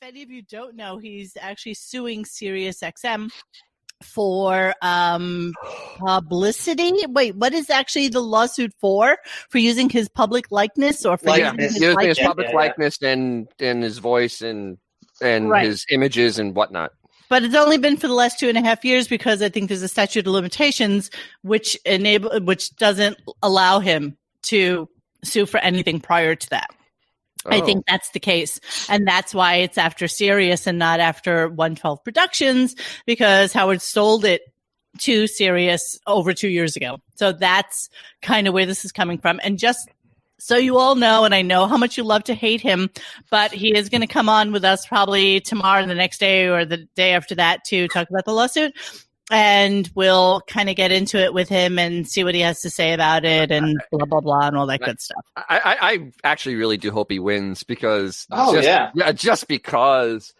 any of you don't know, he's actually suing SiriusXM for publicity. Wait, what is actually the lawsuit for? For using his public likeness or for using his public likeness and his voice and his images and whatnot. But it's only been for the last 2.5 years because I think there's a statute of limitations which doesn't allow him to sue for anything prior to that. Oh. I think that's the case. And that's why it's after Sirius and not after 112 Productions, because Howard sold it to Sirius over 2 years ago. So that's kind of where this is coming from. And just so you all know, and I know how much you love to hate him, but he is going to come on with us probably tomorrow, the next day, or the day after that to talk about the lawsuit. And we'll kind of get into it with him and see what he has to say about it and blah, blah, blah, and all that good stuff. I actually really do hope he wins because just because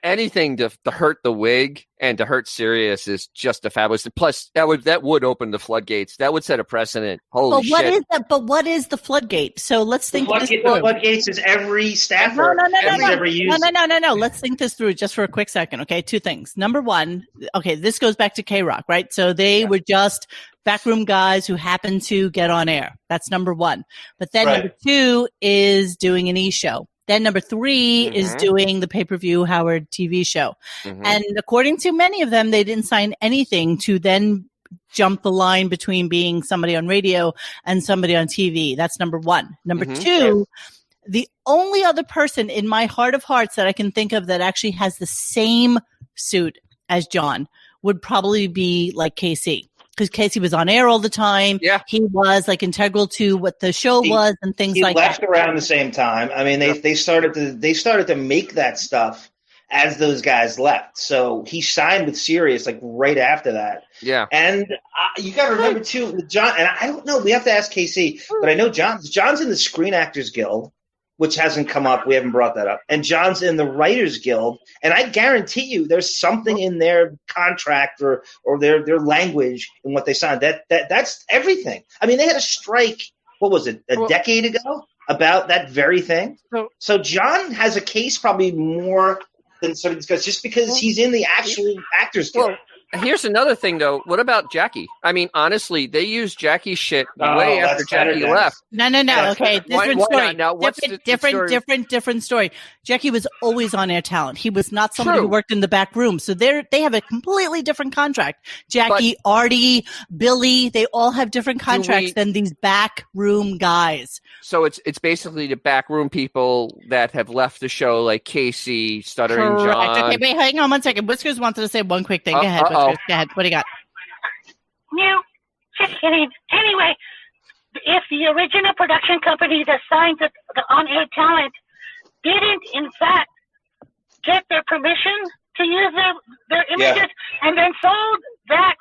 anything to hurt the wig and to hurt Sirius is just a fabulous. Plus, that would open the floodgates. That would set a precedent. Holy shit! But what is the floodgate? So let's think. The floodgates is every staffer. No. Let's think this through just for a quick second. Okay, two things. Number one, okay, this goes back to K-Rock, right? So they were just backroom guys who happened to get on air. That's number one. But then number two is doing an e-show. Then number three is doing the pay-per-view Howard TV show. And according to many of them, they didn't sign anything to then jump the line between being somebody on radio and somebody on TV. That's number one. Number two, the only other person in my heart of hearts that I can think of that actually has the same suit as John would probably be like KC. Because Casey was on air all the time. Yeah. He was like integral to what the show was and things like that. He left around the same time. I mean, they started to make that stuff as those guys left. So he signed with Sirius like right after that. Yeah. And you got to remember too, John. And I don't know. We have to ask Casey, but I know John's in the Screen Actors Guild, which hasn't come up. We haven't brought that up. And John's in the Writers Guild. And I guarantee you there's something in their contract or their language in what they signed. That's everything. I mean, they had a strike, what was it, a decade ago about that very thing? So John has a case probably more than some of these guys just because he's in the actual Actors Guild. Well, here's another thing, though. What about Jackie? I mean, honestly, they used Jackie's shit way after Jackie left. No. Okay, different story. Jackie was always on air talent. He was not somebody who worked in the back room. So they have a completely different contract. Jackie, Artie, Billy, they all have different contracts than these back room guys. So it's basically the back room people that have left the show, like Casey, Stuttering John. Okay, wait, hang on one second. Whiskers wanted to say one quick thing. Go ahead, Whiskers. Go ahead. What do you got? No, just kidding. Anyway, if the original production company that signed the on-air talent didn't, in fact, get their permission to use their images and then sold that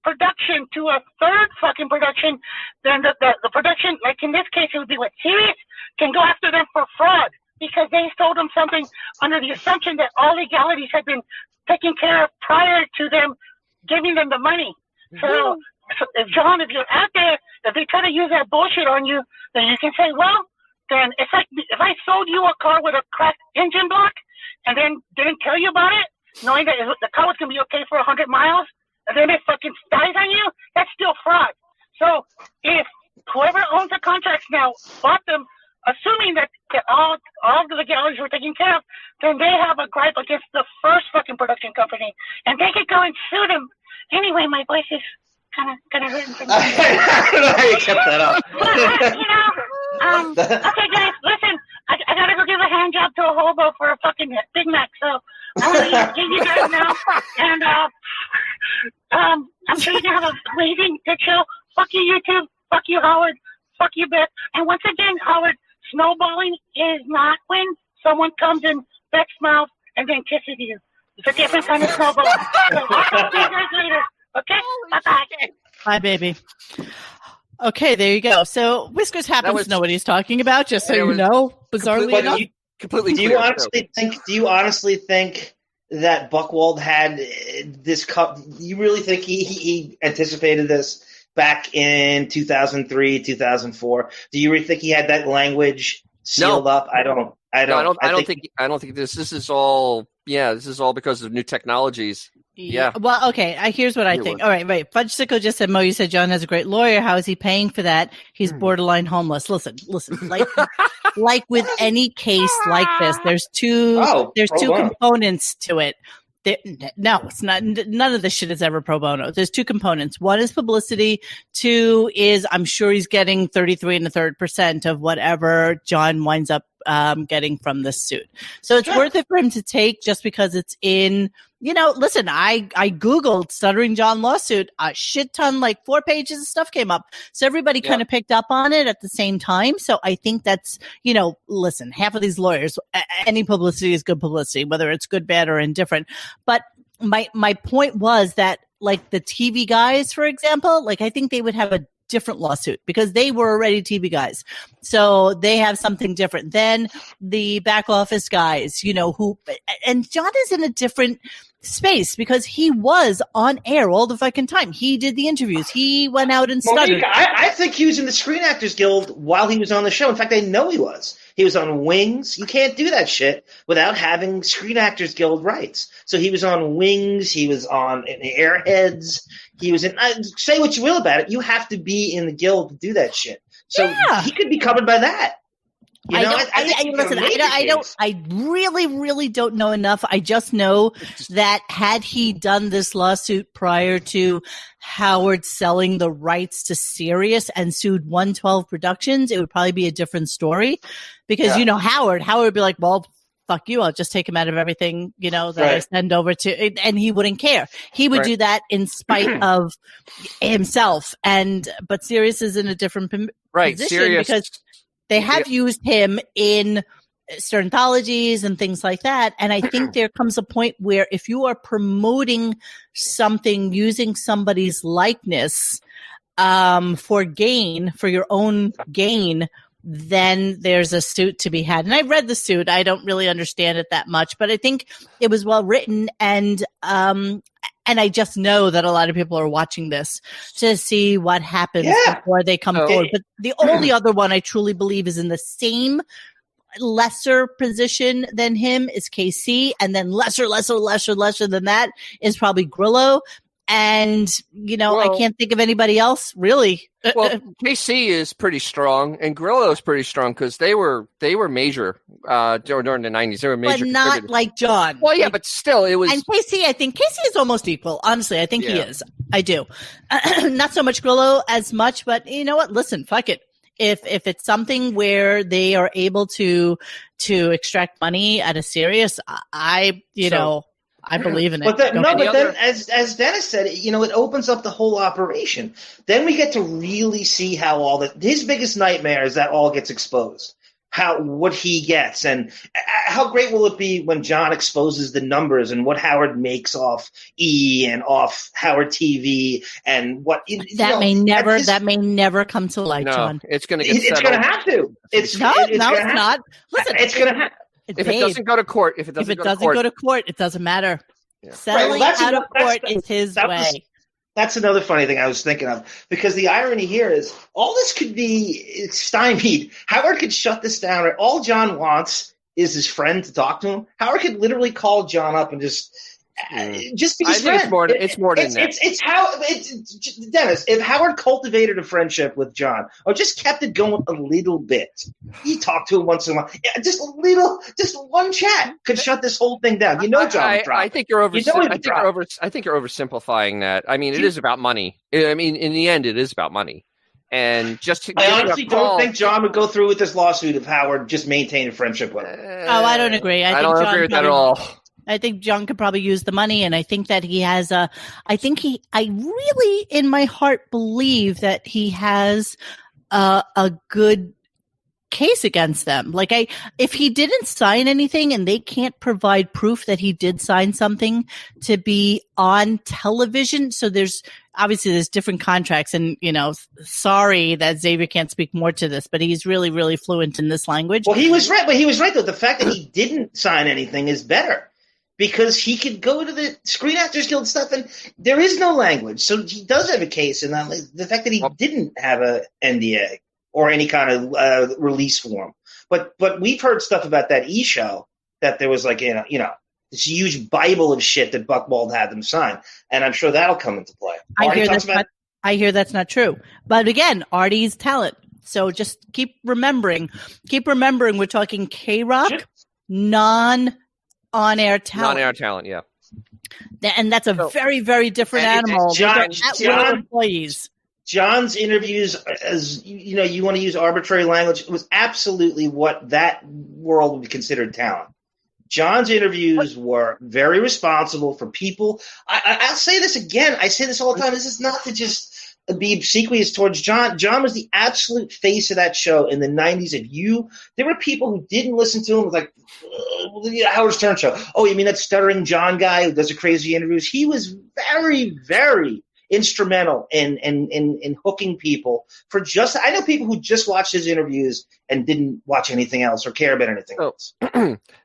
production to a third fucking production, then the production, like in this case, it would be what Sirius can go after them for fraud because they sold them something under the assumption that all legalities had been taken care of prior to them giving them the money. So if John, if you're out there, if they try to use that bullshit on you, then you can say, well, then it's like if I sold you a car with a cracked engine block and then didn't tell you about it, knowing that the car was going to be okay for 100 miles, and then it fucking dies on you, that's still fraud. So if whoever owns the contracts now bought them, assuming that all the legalities were taken care of, then they have a gripe against the first fucking production company, and they could go and sue them. Anyway, my voice is kind of hurting from I don't know how you kept that up. Okay, guys, listen, I gotta go give a hand job to a hobo for a fucking Big Mac, so I'm gonna leave you guys now, and I'm sure you're gonna have an amazing good show. Fuck you, YouTube. Fuck you, Howard. Fuck you, Beth. And once again, Howard, snowballing is not when someone comes in Beth's mouth and then kisses you. It's a different kind of snowball. So I'll talk to you guys later. Okay? Bye-bye. Bye, baby. Okay, there you go. So Whiskers happens to know what he's talking about, just so you know, bizarrely enough. Do you honestly think that Buchwald had this cup? Do you really think he anticipated this back in 2003, 2004? Do you really think he had that language sealed up. I don't think this is all. Yeah, this is all because of new technologies. Yeah. Well, okay. Here's what I think. All right. Fudge Sicko just said, Mo, you said John has a great lawyer. How is he paying for that? He's borderline homeless. Listen. Like with any case like this, there's two components to it. No, it's not. None of this shit is ever pro bono. There's two components. One is publicity. Two is I'm sure he's getting 33 1/3% of whatever John winds up getting from this suit. So it's worth it for him to take just because it's in, listen, I Googled Stuttering John lawsuit, a shit ton, like 4 pages of stuff came up. So everybody kind of picked up on it at the same time. So I think that's, listen, half of these lawyers, any publicity is good publicity, whether it's good, bad, or indifferent. But my point was that, like, the TV guys, for example, like, I think they would have a different lawsuit because they were already TV guys. So they have something different than the back office guys, and John is in a different space because he was on air all the fucking time. He did the interviews. He went out and stuttered. I think he was in the Screen Actors Guild while he was on the show. In fact, I know he was. He was on Wings. You can't do that shit without having Screen Actors Guild rights. So he was on Wings. He was on Airheads. He was in. Say what you will about it. You have to be in the guild to do that shit. So he could be covered by that. I really, really don't know enough. I just know that had he done this lawsuit prior to Howard selling the rights to Sirius and sued 112 Productions, it would probably be a different story because, Howard would be like, well, fuck you. I'll just take him out of everything, that I send over to, and he wouldn't care. He would do that in spite of himself. But Sirius is in a different position Sirius, because they have used him in certain anthologies and things like that. And I think there comes a point where if you are promoting something using somebody's likeness for your own gain, then there's a suit to be had. And I read the suit. I don't really understand it that much, but I think it was well written. And I just know that a lot of people are watching this to see what happens before they come forward. But the only other one I truly believe is in the same lesser position than him is KC. And then lesser than that is probably Grillo. And, I can't think of anybody else really. Well, KC is pretty strong and Grillo is pretty strong because they were major during the 90s. They were major, but not like John. Well, yeah, but still, it was. And KC, I think KC is almost equal. Honestly, I think he is. I do. Not so much Grillo as much, but you know what? Listen, fuck it. If it's something where they are able to extract money out of Sirius, I believe in it. Then as Dennis said, it opens up the whole operation. Then we get to really see how his biggest nightmare is that all gets exposed. What he gets and how great will it be when John exposes the numbers and what Howard makes off E and off Howard TV and what that may never come to light, John. It's going to get settled. It's going to have to. It's not. Listen, it's going to happen. If it doesn't go to court, if it doesn't go to court, it doesn't matter. Yeah. Settling out of court is his way. That's another funny thing I was thinking of because the irony here is all this could be stymied. Howard could shut this down. All John wants is his friend to talk to him. Howard could literally call John up and just be his friend. It's more than that. It's Dennis. If Howard cultivated a friendship with John, or just kept it going a little bit, he talked to him once in a while. Yeah, just one chat could shut this whole thing down. John. I think you're oversimplifying that. I mean, it is about money. I mean, in the end, it is about money. And I honestly don't think John would go through with this lawsuit if Howard just maintained a friendship with him. I don't agree. I don't agree with that at all. I think John could probably use the money, and I think that he has I really, in my heart, believe that he has a good case against them. Like if he didn't sign anything and they can't provide proof that he did sign something to be on television. So there's different contracts and, sorry that Xavier can't speak more to this, but he's really, really fluent in this language. Well, he was right, though. The fact that he didn't sign anything is better. Because he could go to the Screen Actors Guild stuff, and there is no language. So he does have a case. And the fact that he didn't have a NDA or any kind of release form. But we've heard stuff about that show that there was like, this huge Bible of shit that Buchwald had them sign. And I'm sure that'll come into play. I hear that's not true. But again, Artie's talent. So just keep remembering we're talking K-Rock, non-on-air talent. Non-air talent, yeah. And that's a very, very different animal. Employees. John's interviews, as you want to use arbitrary language, was absolutely what that world would be considered talent. John's interviews were very responsible for people. I'll say this again. I say this all the time. This is not to just be obsequious towards John. John was the absolute face of that show in the 90s. There were people who didn't listen to him. It was like Howard Stern show. Oh, you mean that Stuttering John guy who does the crazy interviews? He was very, very instrumental in hooking people for just. I know people who just watched his interviews and didn't watch anything else or care about anything else.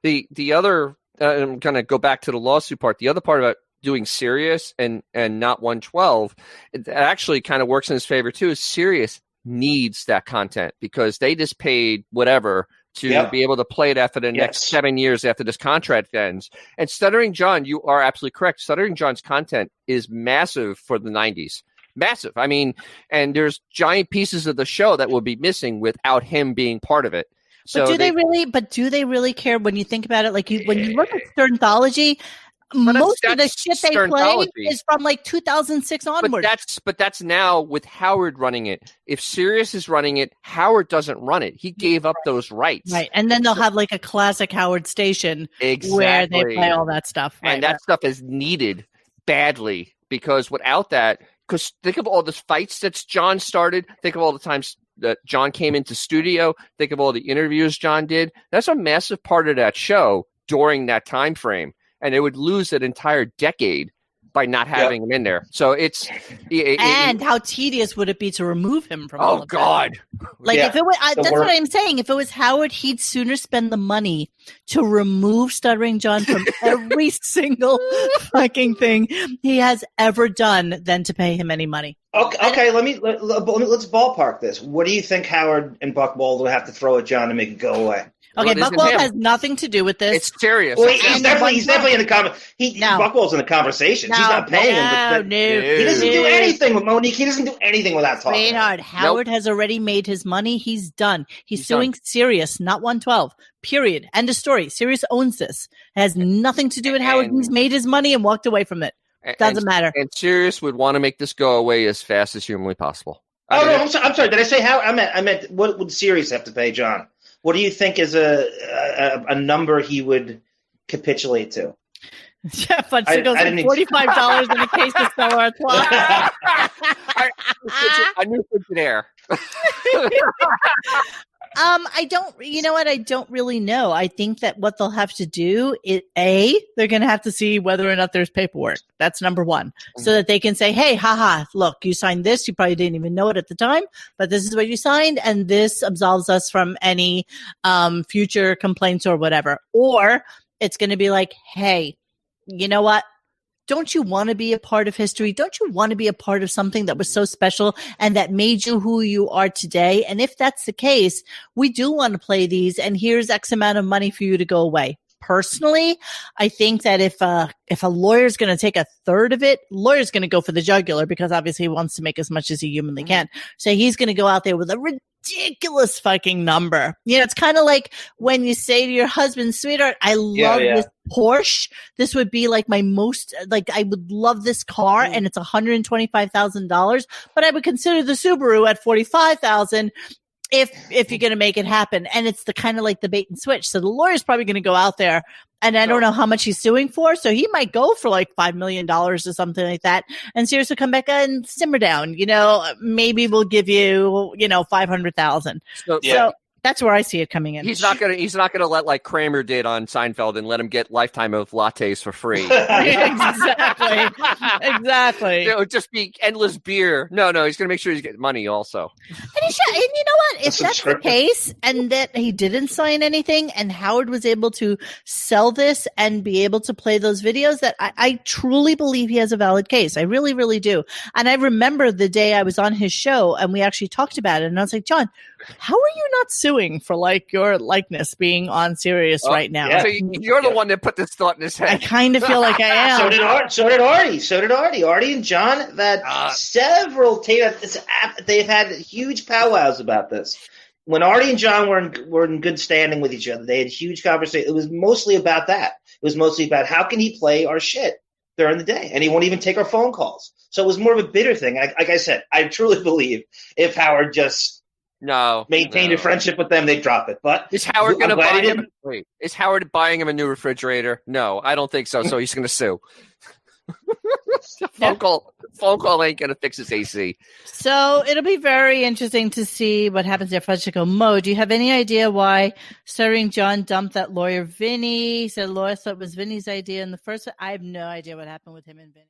The other, I'm going to go back to the lawsuit part. The other part about doing Sirius and not 112, it actually kind of works in his favor too. Is Sirius needs that content because they just paid whatever to be able to play it after the next 7 years after this contract ends. And Stuttering John, you are absolutely correct. Stuttering John's content is massive for the 90s. Massive. I mean, and there's giant pieces of the show that will be missing without him being part of it. So do they really care when you think about it? Like when you look at Sternthology, most of the shit they play is from like 2006 onward. But that's now with Howard running it. If Sirius is running it, Howard doesn't run it. He gave up those rights. Right. And then they'll have like a classic Howard station where they play all that stuff. Right, and that stuff is needed badly because without that, because think of all the fights that John started. Think of all the times that John came into studio. Think of all the interviews John did. That's a massive part of that show during that time frame. And they would lose an entire decade by not having him in there. So it's how tedious would it be to remove him from? Oh God! Like if it was, that's what I'm saying. If it was Howard, he'd sooner spend the money to remove Stuttering John from every single fucking thing he has ever done than to pay him any money. Okay. Let's ballpark this. What do you think Howard and Buchwald would have to throw at John to make it go away? Okay, Buchwald has nothing to do with this. It's serious. Well, he's definitely in the conversation. Buchwald's in the conversation. He's not paying him. He doesn't do anything with Monique. He doesn't do anything without talking. Sweetheart, Howard has already made his money. He's done. He's suing Sirius, not 112. Period. End of story. Sirius owns this. It has nothing to do with Howard. He's made his money and walked away from it. Doesn't matter. And Sirius would want to make this go away as fast as humanly possible. I'm sorry. Did I say how? I meant what would Sirius have to pay John? What do you think is a number he would capitulate to? Yeah, but she goes $45 in a case of Stella Artois. I knew it was there. I don't really know. I think that what they'll have to do is they're going to have to see whether or not there's paperwork. That's number one. So that they can say, hey, look, you signed this. You probably didn't even know it at the time, but this is what you signed. And this absolves us from any future complaints or whatever. Or it's going to be like, hey, you know what? Don't you want to be a part of history? Don't you want to be a part of something that was so special and that made you who you are today? And if that's the case, we do want to play these, and here's X amount of money for you to go away. Personally, I think that if a lawyer's going to take a third of it, lawyer's going to go for the jugular because obviously he wants to make as much as he humanly can. So he's going to go out there with a ridiculous fucking number. It's kind of like when you say to your husband, sweetheart, I love this Porsche. This would be like my most, I would love this car and it's $125,000, but I would consider the Subaru at $45,000. If you're going to make it happen. And it's the kind of like the bait and switch. So the lawyer's probably going to go out there, and I don't know how much he's suing for. So he might go for like $5 million or something like that. And Sirius will come back and simmer down. Maybe we'll give you, 500,000. So that's where I see it coming in. He's not gonna let like Kramer did on Seinfeld and let him get lifetime of lattes for free. Exactly. It would just be endless beer. No, he's gonna make sure he's getting money also. And you know what? If that's the case, and that he didn't sign anything, and Howard was able to sell this and be able to play those videos, that I truly believe he has a valid case. I really, really do. And I remember the day I was on his show and we actually talked about it, and I was like, John, how are you not suing for like your likeness being on Sirius right now? Yeah. So you're the one that put this thought in his head. I kind of feel like I am. So did Artie. Artie and John have had several they've had huge powwows about this. When Artie and John were in good standing with each other, they had huge conversations. It was mostly about that. It was mostly about how can he play our shit during the day, and he won't even take our phone calls. So it was more of a bitter thing. Like I said, I truly believe if Howard just maintained a friendship with them, they'd drop it. But is Howard going to buy him? Wait, is Howard buying him a new refrigerator? No, I don't think so. So he's going to sue. Phone call ain't gonna fix his AC. So it'll be very interesting to see what happens there. Fudgico Mo, do you have any idea why Stuttering John dumped that lawyer Vinny? He said lawyer thought it was Vinny's idea in the first one. I have no idea what happened with him and Vinny.